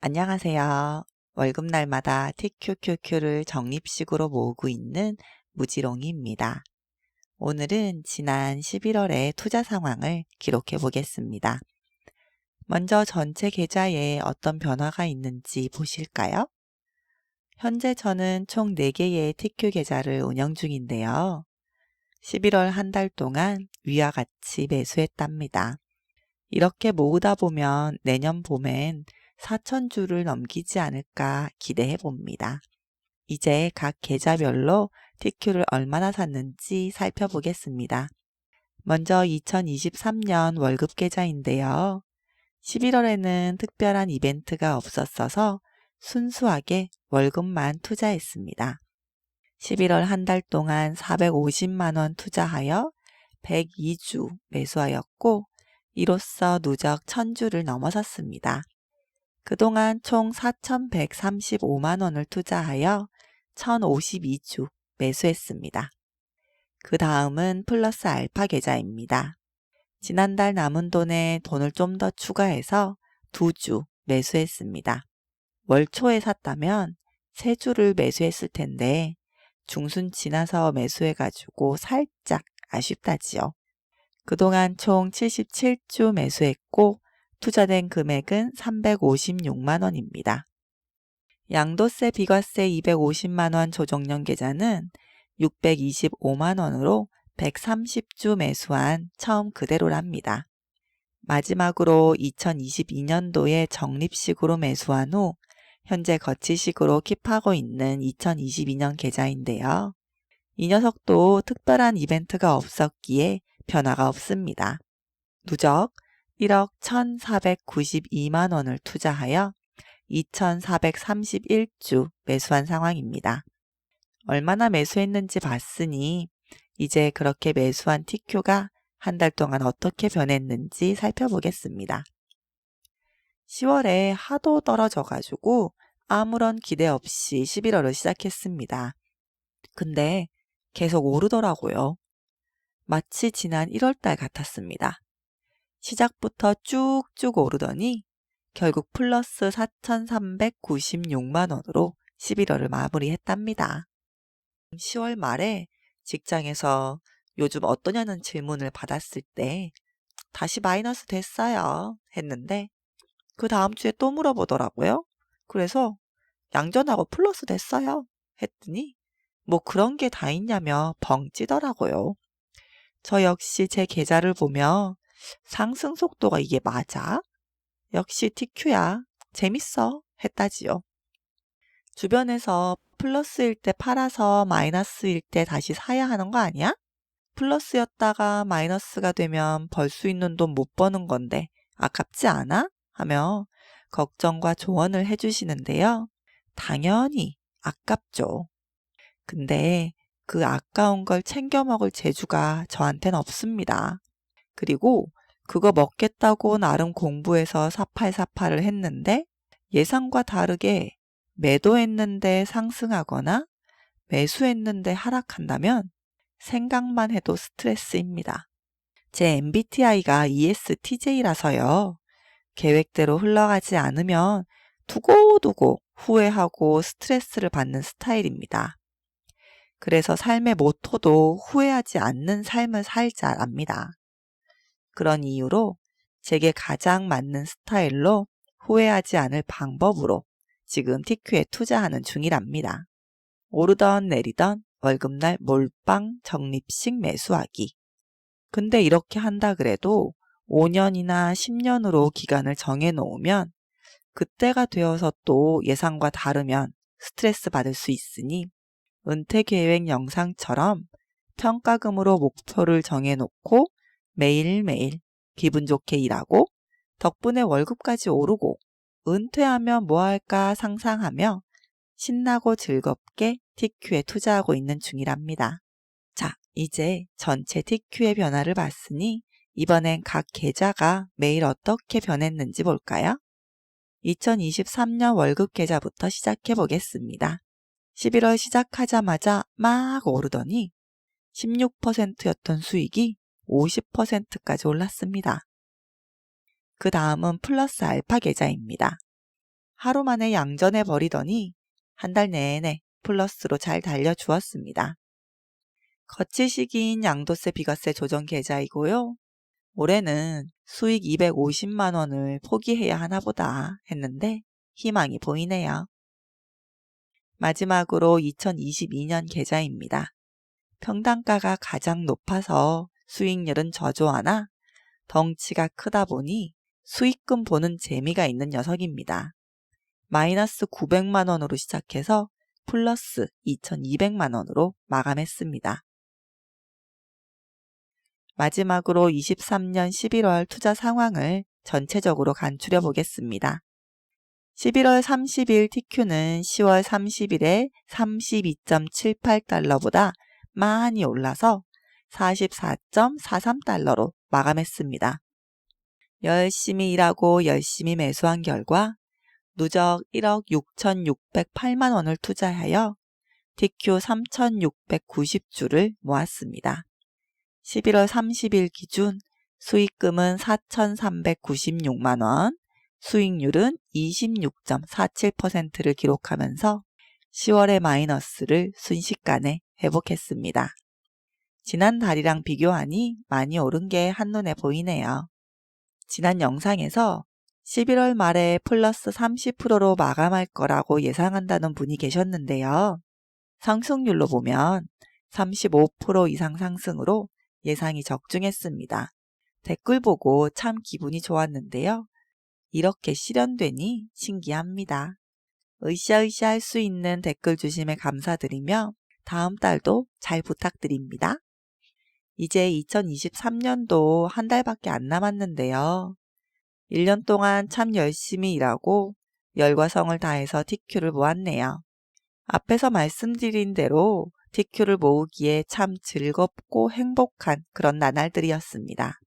안녕하세요. 월급날마다 TQQQ를 적립식으로 모으고 있는 무지롱이입니다. 오늘은 지난 11월의 투자 상황을 기록해 보겠습니다. 먼저 전체 계좌에 어떤 변화가 있는지 보실까요? 현재 저는 총 4개의 TQ 계좌를 운영 중인데요. 11월 한 달 동안 위와 같이 매수했답니다. 이렇게 모으다 보면 내년 봄엔 4,000주를 넘기지 않을까 기대해 봅니다. 이제 각 계좌별로 TQ를 얼마나 샀는지 살펴보겠습니다. 먼저 2023년 월급 계좌인데요. 11월에는 특별한 이벤트가 없었어서 순수하게 월급만 투자했습니다. 11월 한 달 동안 450만원 투자하여 102주 매수하였고 이로써 누적 1,000주를 넘어섰습니다. 그동안 총 4,135만원을 투자하여 1,052주 매수했습니다. 그 다음은 플러스 알파 계좌입니다. 지난달 남은 돈에 돈을 좀 더 추가해서 2주 매수했습니다. 월 초에 샀다면 3주를 매수했을 텐데 중순 지나서 매수해가지고 살짝 아쉽다지요. 그동안 총 77주 매수했고 투자된 금액은 356만원입니다. 양도세 비과세 250만원 조정령 계좌는 625만원으로 130주 매수한 처음 그대로랍니다. 마지막으로 2022년도에 적립식으로 매수한 후 현재 거치식으로 킵하고 있는 2022년 계좌인데요. 이 녀석도 특별한 이벤트가 없었기에 변화가 없습니다. 누적 1억 1,492만원을 투자하여 2,431주 매수한 상황입니다. 얼마나 매수했는지 봤으니 이제 그렇게 매수한 TQ가 한 달 동안 어떻게 변했는지 살펴보겠습니다. 10월에 하도 떨어져가지고 아무런 기대 없이 11월을 시작했습니다. 근데 계속 오르더라고요. 마치 지난 1월달 같았습니다. 시작부터 쭉쭉 오르더니 결국 플러스 4,396만원으로 11월을 마무리했답니다. 10월 말에 직장에서 요즘 어떠냐는 질문을 받았을 때 다시 마이너스 됐어요 했는데 그 다음 주에 또 물어보더라고요. 그래서 양전하고 플러스 됐어요 했더니 뭐 그런 게 다 있냐며 벙 찌더라고요. 저 역시 제 계좌를 보며 상승 속도가 이게 맞아? 역시 TQ야. 재밌어. 했다지요. 주변에서 플러스일 때 팔아서 마이너스일 때 다시 사야 하는 거 아니야? 플러스였다가 마이너스가 되면 벌 수 있는 돈 못 버는 건데 아깝지 않아? 하며 걱정과 조언을 해주시는데요. 당연히 아깝죠. 근데 그 아까운 걸 챙겨 먹을 재주가 저한테는 없습니다. 그리고 그거 먹겠다고 나름 공부해서 사팔사팔을 했는데 예상과 다르게 매도했는데 상승하거나 매수했는데 하락한다면 생각만 해도 스트레스입니다. 제 MBTI가 ESTJ라서요. 계획대로 흘러가지 않으면 두고두고 후회하고 스트레스를 받는 스타일입니다. 그래서 삶의 모토도 후회하지 않는 삶을 살자랍니다. 그런 이유로 제게 가장 맞는 스타일로 후회하지 않을 방법으로 지금 TQ에 투자하는 중이랍니다. 오르던 내리던 월급날 몰빵 적립식 매수하기. 근데 이렇게 한다 그래도 5년이나 10년으로 기간을 정해놓으면 그때가 되어서 또 예상과 다르면 스트레스 받을 수 있으니 은퇴계획 영상처럼 평가금으로 목표를 정해놓고 매일매일 기분 좋게 일하고 덕분에 월급까지 오르고 은퇴하면 뭐 할까 상상하며 신나고 즐겁게 TQ에 투자하고 있는 중이랍니다. 자, 이제 전체 TQ의 변화를 봤으니 이번엔 각 계좌가 매일 어떻게 변했는지 볼까요? 2023년 월급 계좌부터 시작해 보겠습니다. 11월 시작하자마자 막 오르더니 16%였던 수익이 50%까지 올랐습니다. 그 다음은 플러스 알파 계좌입니다. 하루 만에 양전해 버리더니 한 달 내내 플러스로 잘 달려주었습니다. 거치시기인 양도세 비과세 조정 계좌이고요. 올해는 수익 250만 원을 포기해야 하나 보다 했는데 희망이 보이네요. 마지막으로 2022년 계좌입니다. 평단가가 가장 높아서 수익률은 저조하나 덩치가 크다 보니 수익금 보는 재미가 있는 녀석입니다. 마이너스 900만 원으로 시작해서 플러스 2200만 원으로 마감했습니다. 마지막으로 23년 11월 투자 상황을 전체적으로 간추려 보겠습니다. 11월 30일 TQ는 10월 30일에 32.78달러보다 많이 올라서 44.43달러로 마감했습니다. 열심히 일하고 열심히 매수한 결과 누적 1억 6,608만 원을 투자하여 TQ 3,690주를 모았습니다. 11월 30일 기준 수익금은 4,396만 원, 수익률은 26.47%를 기록하면서 10월의 마이너스를 순식간에 회복했습니다. 지난달이랑 비교하니 많이 오른 게 한눈에 보이네요. 지난 영상에서 11월 말에 플러스 30%로 마감할 거라고 예상한다는 분이 계셨는데요. 상승률로 보면 35% 이상 상승으로 예상이 적중했습니다. 댓글 보고 참 기분이 좋았는데요. 이렇게 실현되니 신기합니다. 으쌰으쌰 할 수 있는 댓글 주심에 감사드리며 다음 달도 잘 부탁드립니다. 이제 2023년도 한 달밖에 안 남았는데요. 1년 동안 참 열심히 일하고 열과 성을 다해서 TQ를 모았네요. 앞에서 말씀드린 대로 TQ를 모으기에 참 즐겁고 행복한 그런 나날들이었습니다.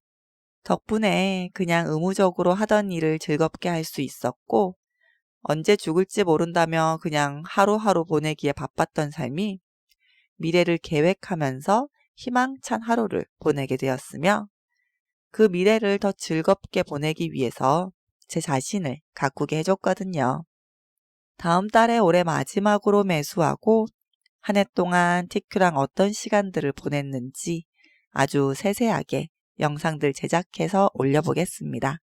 덕분에 그냥 의무적으로 하던 일을 즐겁게 할 수 있었고 언제 죽을지 모른다며 그냥 하루하루 보내기에 바빴던 삶이 미래를 계획하면서 희망찬 하루를 보내게 되었으며 그 미래를 더 즐겁게 보내기 위해서 제 자신을 가꾸게 해줬거든요. 다음 달에 올해 마지막으로 매수하고 한 해 동안 TQ랑 어떤 시간들을 보냈는지 아주 세세하게 영상들 제작해서 올려보겠습니다.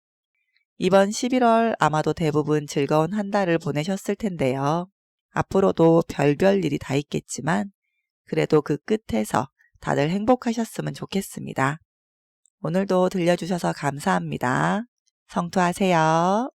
이번 11월 아마도 대부분 즐거운 한 달을 보내셨을 텐데요. 앞으로도 별별 일이 다 있겠지만 그래도 그 끝에서 다들 행복하셨으면 좋겠습니다. 오늘도 들려주셔서 감사합니다. 성투하세요.